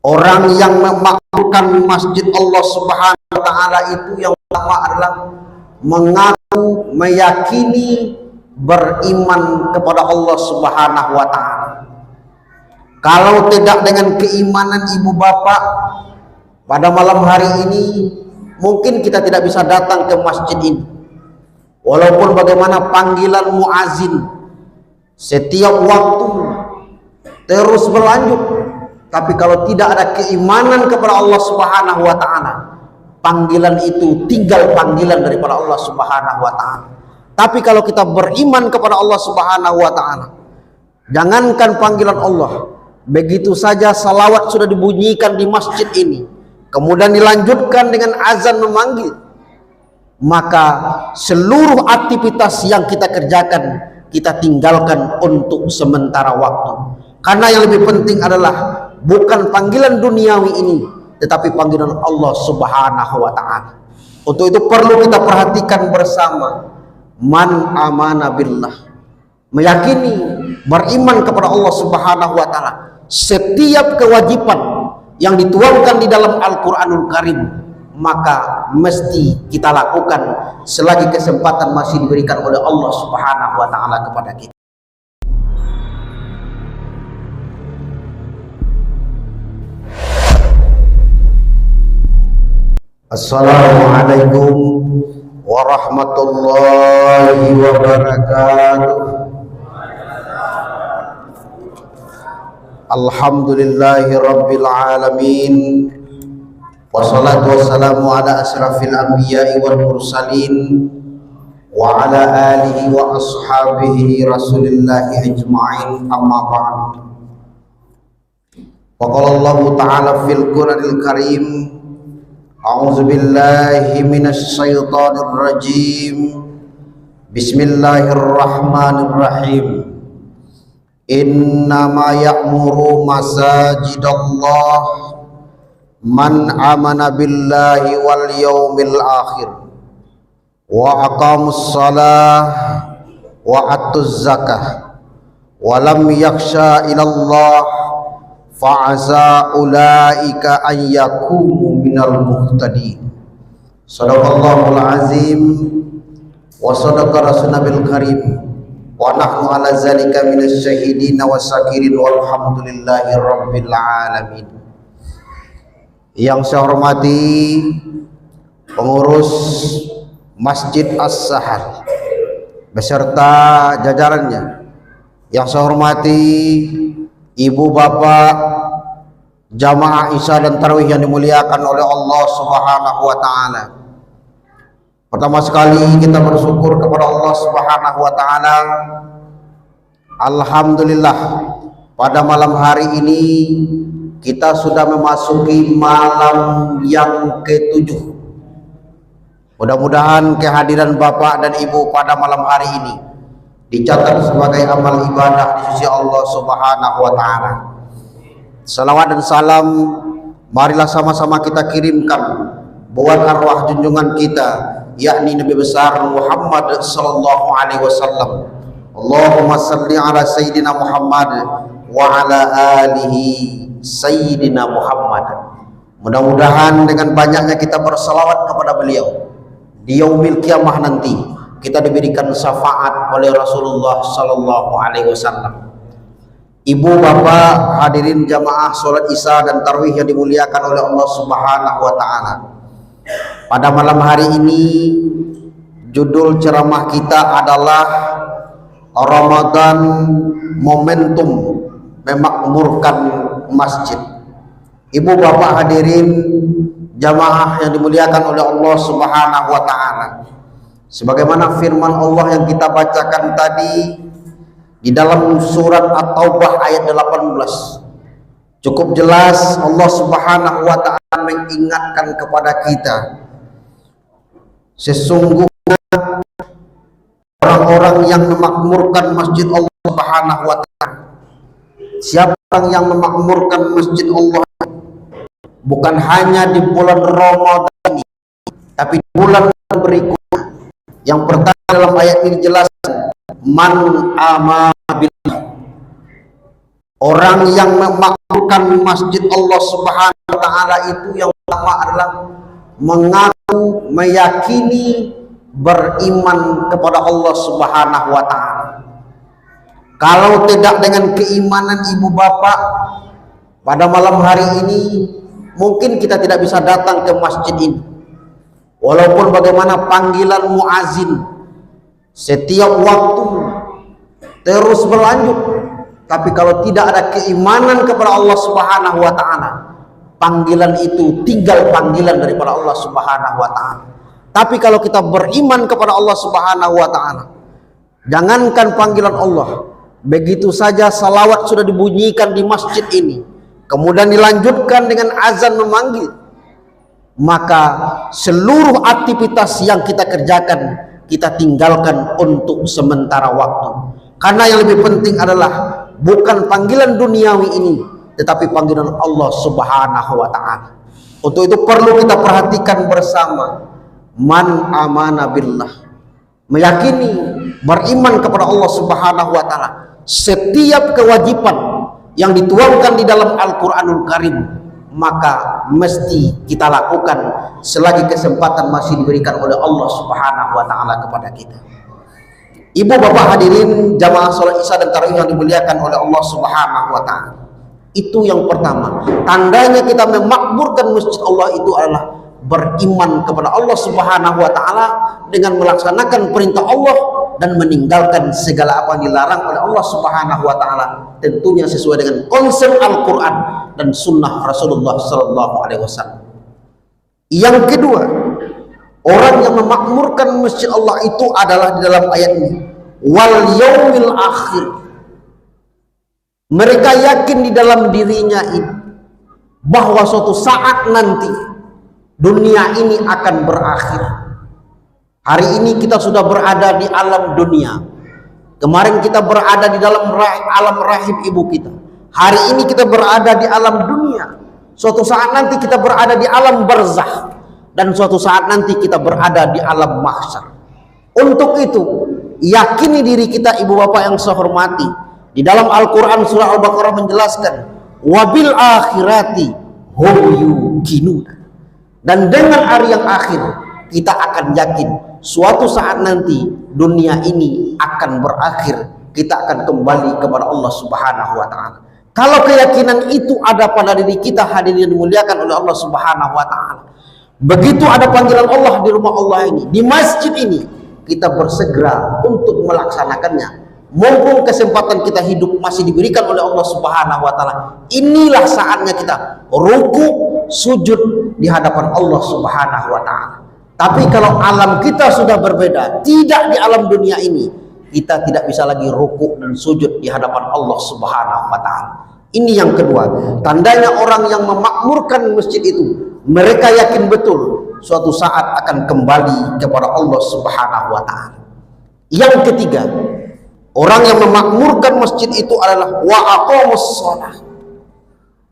Orang yang memakmurkan masjid Allah Subhanahu wa taala itu yang pertama adalah mengaku, meyakini, beriman kepada Allah Subhanahu wa taala. Kalau tidak dengan keimanan ibu bapak, pada malam hari ini mungkin kita tidak bisa datang ke masjid ini. Walaupun bagaimana panggilan muazin setiap waktu terus berlanjut, tapi kalau tidak ada keimanan kepada Allah Subhanahu wa taala, panggilan itu tinggal panggilan daripada Allah Subhanahu wa taala. Tapi kalau kita beriman kepada Allah Subhanahu wa taala, jangankan panggilan Allah, begitu saja salawat sudah dibunyikan di masjid ini, kemudian dilanjutkan dengan azan memanggil, maka seluruh aktivitas yang kita kerjakan kita tinggalkan untuk sementara waktu. Karena yang lebih penting adalah bukan panggilan duniawi ini, tetapi panggilan Allah Subhanahu wa taala. Untuk itu perlu kita perhatikan bersama. Man amana billah, meyakini, beriman kepada Allah Subhanahu wa taala. Setiap kewajiban yang dituangkan di dalam Al-Qur'anul Karim maka mesti kita lakukan selagi kesempatan masih diberikan oleh Allah Subhanahu wa taala kepada kita. Assalamualaikum warahmatullahi wabarakatuh. Alhamdulillahi rabbil alamin, wassalatu wassalamu ala asrafil anbiya'i wal mursalin wa ala alihi wa ashabihi rasulillahi ajma'in, amma ba'd. Wa qala Allah ta'ala fil Qur'anil Karim, a'udzu billahi minasy syaithanir rajim, bismillahirrahmanirrahim. Innama ya'muru masajidallah man amana billahi wal yaumil akhir wa aqamus salah wa atuz zakah wa lam yakhsha ilallah fa'asa ulaika an yakunu minal muhtadin. Shadaqallahul azim wa sadaqa rasulul karim wa nahnu ala zalika minasy syahidin wasyakirin walhamdulillahi rabbil alamin. Yang saya hormati pengurus Masjid As-Sahar beserta jajarannya, yang saya hormati ibu bapak jamaah Isya dan Tarawih yang dimuliakan oleh Allah Subhanahu wa taala. Pertama sekali kita bersyukur kepada Allah Subhanahu wa taala. Alhamdulillah, pada malam hari ini kita sudah memasuki malam yang ke-7. Mudah-mudahan kehadiran Bapak dan Ibu pada malam hari ini dicatat sebagai amal ibadah di sisi Allah Subhanahu wa taala. Salawat dan salam marilah sama-sama kita kirimkan buat arwah junjungan kita, yakni Nabi besar Muhammad sallallahu alaihi wasallam. Allahumma salli ala sayyidina Muhammad wa ala alihi sayyidina Muhammad. Mudah-mudahan dengan banyaknya kita bersalawat kepada beliau, di yaumil kiamah nanti kita diberikan syafaat oleh Rasulullah sallallahu alaihi wasallam. Ibu bapak hadirin jamaah salat Isya dan Tarawih yang dimuliakan oleh Allah Subhanahu wa taala. Pada malam hari ini judul ceramah kita adalah Ramadan momentum memakmurkan masjid. Ibu bapak hadirin jamaah yang dimuliakan oleh Allah Subhanahu wa taala, sebagaimana firman Allah yang kita bacakan tadi di dalam surat At-Taubah ayat 18, cukup jelas Allah Subhanahu wa taala mengingatkan kepada kita, sesungguhnya orang-orang yang memakmurkan masjid Allah Subhanahu wa taala. Siapa yang memakmurkan masjid Allah bukan hanya di bulan Ramadan ini, tapi di bulan berikutnya. Yang pertama dalam ayat ini dijelaskan, man amana billah, Orang yang memakmurkan masjid Allah Subhanahu wa taala itu yang pertama adalah mengaku, meyakini, beriman kepada Allah Subhanahu wa taala. Kalau tidak dengan keimanan ibu bapak, pada malam hari ini mungkin kita tidak bisa datang ke masjid ini. Walaupun bagaimana panggilan muazin setiap waktu terus berlanjut, tapi kalau tidak ada keimanan kepada Allah Subhanahu wa taala, panggilan itu tinggal panggilan daripada Allah Subhanahu wa taala. Tapi kalau kita beriman kepada Allah Subhanahu wa taala, jangankan panggilan Allah, begitu saja salawat sudah dibunyikan di masjid ini, kemudian dilanjutkan dengan azan memanggil, maka seluruh aktivitas yang kita kerjakan kita tinggalkan untuk sementara waktu. Karena yang lebih penting adalah bukan panggilan duniawi ini, tetapi panggilan Allah Subhanahu wa taala. Untuk itu perlu kita perhatikan bersama. Man amana billah, meyakini, beriman kepada Allah Subhanahu wa taala. Setiap kewajiban yang dituangkan di dalam Al-Qur'anul Karim maka mesti kita lakukan selagi kesempatan masih diberikan oleh Allah Subhanahu wa taala kepada kita. Ibu bapak hadirin jamaah salat Isya dan tarawih yang dimuliakan oleh Allah Subhanahu wa taala. Itu yang pertama. Tandanya kita memakmurkan masjid Allah itu adalah beriman kepada Allah Subhanahu wa taala dengan melaksanakan perintah Allah dan meninggalkan segala apa yang dilarang oleh Allah Subhanahu wa taala, tentunya sesuai dengan konsep Al-Qur'an dan sunnah Rasulullah sallallahu alaihi wasallam. Yang kedua, orang yang memakmurkan masjid Allah itu adalah di dalam ayat ini, wal yaumil akhir. Mereka yakin di dalam dirinya ini bahwa suatu saat nanti dunia ini akan berakhir. Hari ini kita sudah berada di alam dunia. Kemarin kita berada di dalam alam rahim ibu kita. Hari ini kita berada di alam dunia. Suatu saat nanti kita berada di alam barzakh, dan suatu saat nanti kita berada di alam mahsyar. Untuk itu, yakini diri kita ibu bapak yang saya hormati. Di dalam Al-Quran surah Al-Baqarah menjelaskan, wabil akhirati hum yuqinun. Dan dengan hari yang akhir kita akan yakin suatu saat nanti dunia ini akan berakhir, kita akan kembali kepada Allah Subhanahu wa taala. Kalau keyakinan itu ada pada diri kita hadirin dimuliakan oleh Allah Subhanahu wa taala, begitu ada panggilan Allah di rumah Allah ini, di masjid ini, kita bersegera untuk melaksanakannya. Mumpung kesempatan kita hidup masih diberikan oleh Allah Subhanahu wa taala, inilah saatnya kita ruku sujud di hadapan Allah Subhanahu wa taala. Tapi kalau alam kita sudah berbeda, tidak di alam dunia ini, kita tidak bisa lagi ruku dan sujud di hadapan Allah Subhanahu wa taala. Ini yang kedua, tandanya orang yang memakmurkan masjid itu, mereka yakin betul suatu saat akan kembali kepada Allah Subhanahu wa taala. Yang ketiga, orang yang memakmurkan masjid itu adalah wa aqamus shalah.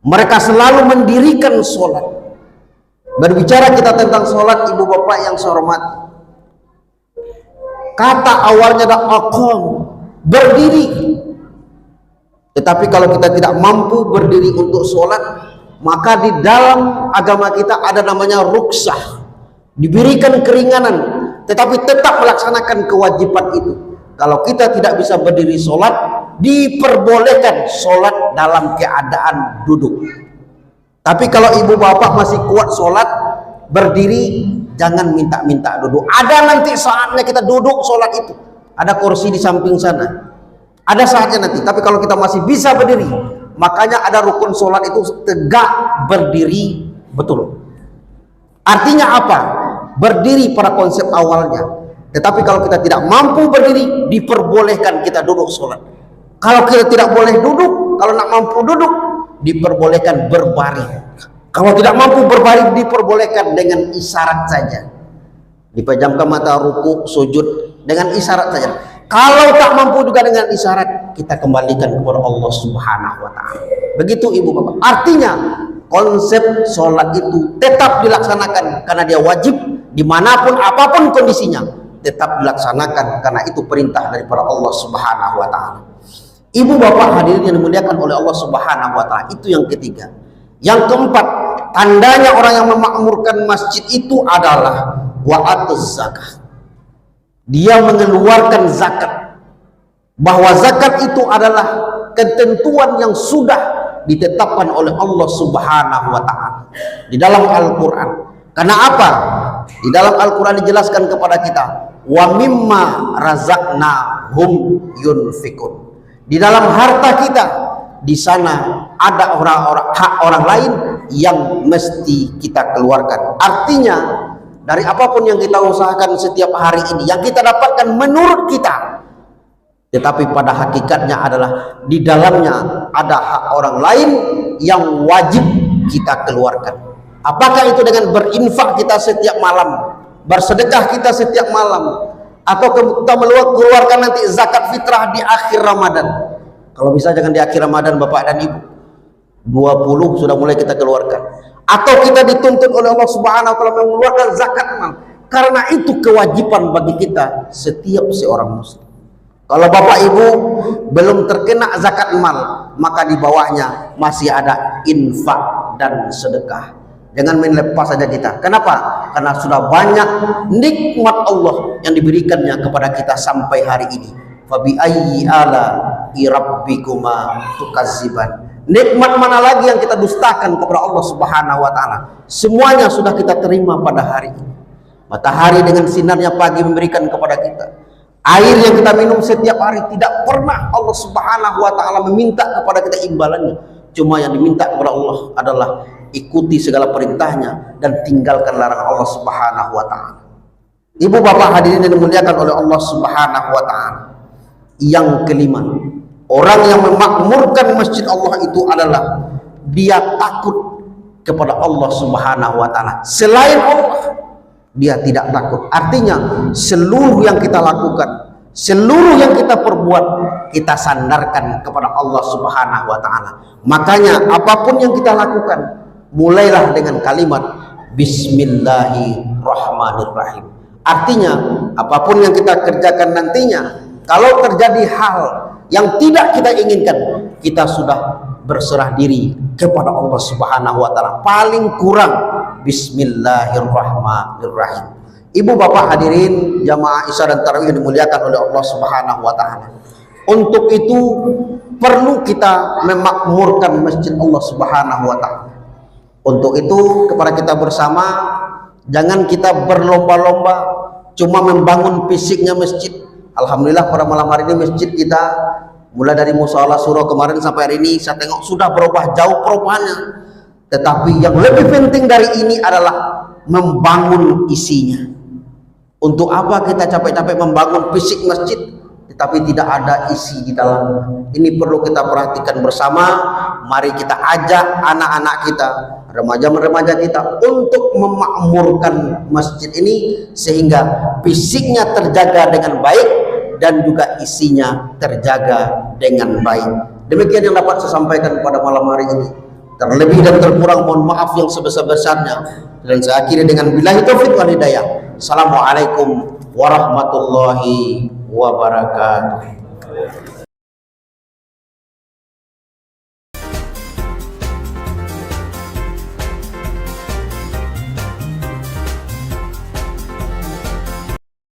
Mereka selalu mendirikan sholat. Berbicara kita tentang sholat ibu bapak yang saya hormati, kata awalnya adalah aqam, berdiri. Tetapi kalau kita tidak mampu berdiri untuk sholat, maka di dalam agama kita ada namanya ruksah, diberikan keringanan, tetapi tetap melaksanakan kewajiban itu. Kalau kita tidak bisa berdiri sholat, diperbolehkan sholat dalam keadaan duduk. Tapi kalau ibu bapak masih kuat sholat berdiri, jangan minta-minta duduk. Ada nanti saatnya kita duduk sholat itu, ada kursi di samping sana, ada saatnya nanti. Tapi kalau kita masih bisa berdiri, makanya ada rukun sholat itu tegak berdiri betul. Artinya apa? Berdiri pada konsep awalnya. Tetapi kalau kita tidak mampu berdiri, diperbolehkan kita duduk sholat. Kalau kita tidak boleh duduk, kalau nak mampu duduk, diperbolehkan berbaring. Kalau tidak mampu berbaring, diperbolehkan dengan isyarat saja. Dipejamkan mata, ruku, sujud dengan isyarat saja. Kalau tak mampu juga dengan isyarat, kita kembalikan kepada Allah Subhanahu wa taala. Begitu ibu bapak. Artinya konsep sholat itu tetap dilaksanakan karena dia wajib, dimanapun apapun kondisinya tetap dilaksanakan karena itu perintah daripada Allah Subhanahu wa taala. Ibu bapak hadirin yang dimuliakan oleh Allah Subhanahu wa taala, itu yang ketiga. Yang keempat, tandanya orang yang memakmurkan masjid itu adalah wa'atuz zakah. Dia mengeluarkan zakat. Bahwa zakat itu adalah ketentuan yang sudah ditetapkan oleh Allah Subhanahu wa taala di dalam Al-Qur'an. Karena apa? Di dalam Al-Qur'an dijelaskan kepada kita, wa mimma razaqnahum yunfikun. Di dalam harta kita, di sana ada hak orang lain yang mesti kita keluarkan. Artinya, dari apapun yang kita usahakan setiap hari ini, yang kita dapatkan menurut kita, tetapi pada hakikatnya adalah di dalamnya ada hak orang lain yang wajib kita keluarkan. Apakah itu dengan berinfak kita setiap malam, bersedekah kita setiap malam, atau kita mengeluarkan nanti zakat fitrah di akhir Ramadan. Kalau bisa jangan di akhir Ramadan Bapak dan Ibu, 20 sudah mulai kita keluarkan. Atau kita dituntut oleh Allah Subhanahu wa taala mengeluarkan zakat mal, karena itu kewajiban bagi kita setiap seorang muslim. Kalau Bapak Ibu belum terkena zakat mal, maka di bawahnya masih ada infak dan sedekah. Jangan main lepas saja kita. Kenapa? Karena sudah banyak nikmat Allah yang diberikannya kepada kita sampai hari ini. Fabi ayyi ala'i rabbikuma tukazziban. Nikmat mana lagi yang kita dustakan kepada Allah Subhanahu wa taala? Semuanya sudah kita terima pada hari ini. Matahari dengan sinarnya pagi memberikan kepada kita. Air yang kita minum setiap hari, tidak pernah Allah Subhanahu wa taala meminta kepada kita imbalannya. Cuma yang diminta kepada Allah adalah ikuti segala perintahnya dan tinggalkan larangan Allah Subhanahu wa taala. Ibu bapak hadirin yang dimuliakan oleh Allah Subhanahu wa taala. Yang kelima, orang yang memakmurkan masjid Allah itu adalah dia takut kepada Allah Subhanahu wa taala. Selain Allah, dia tidak takut. Artinya seluruh yang kita lakukan, seluruh yang kita perbuat, kita sandarkan kepada Allah Subhanahu wa taala. Makanya apapun yang kita lakukan, mulailah dengan kalimat Bismillahirrahmanirrahim. Artinya apapun yang kita kerjakan nantinya, kalau terjadi hal yang tidak kita inginkan, kita sudah berserah diri kepada Allah Subhanahu wa taala. Paling kurang Bismillahirrahmanirrahim. Ibu bapak hadirin jamaah Isya dan Tarawih yang dimuliakan oleh Allah Subhanahu wa taala. Untuk itu perlu kita memakmurkan masjid Allah Subhanahu wa taala. Untuk itu kepada kita bersama, jangan kita berlomba-lomba cuma membangun fisiknya masjid. Alhamdulillah pada malam hari ini masjid kita mulai dari mushola surau kemarin sampai hari ini saya tengok sudah berubah jauh perubahannya. Tetapi yang lebih penting dari ini adalah membangun isinya. Untuk apa kita capek-capek membangun fisik masjid tetapi tidak ada isi di dalamnya? Ini perlu kita perhatikan bersama. Mari kita ajak anak-anak kita, remaja-remaja kita untuk memakmurkan masjid ini sehingga fisiknya terjaga dengan baik dan juga isinya terjaga dengan baik. Demikian yang dapat saya sampaikan pada malam hari ini. Terlebih dan terkurang mohon maaf yang sebesar-besarnya, dan saya akhiri dengan billahi taufik wal hidayah. Assalamualaikum warahmatullahi wabarakatuh.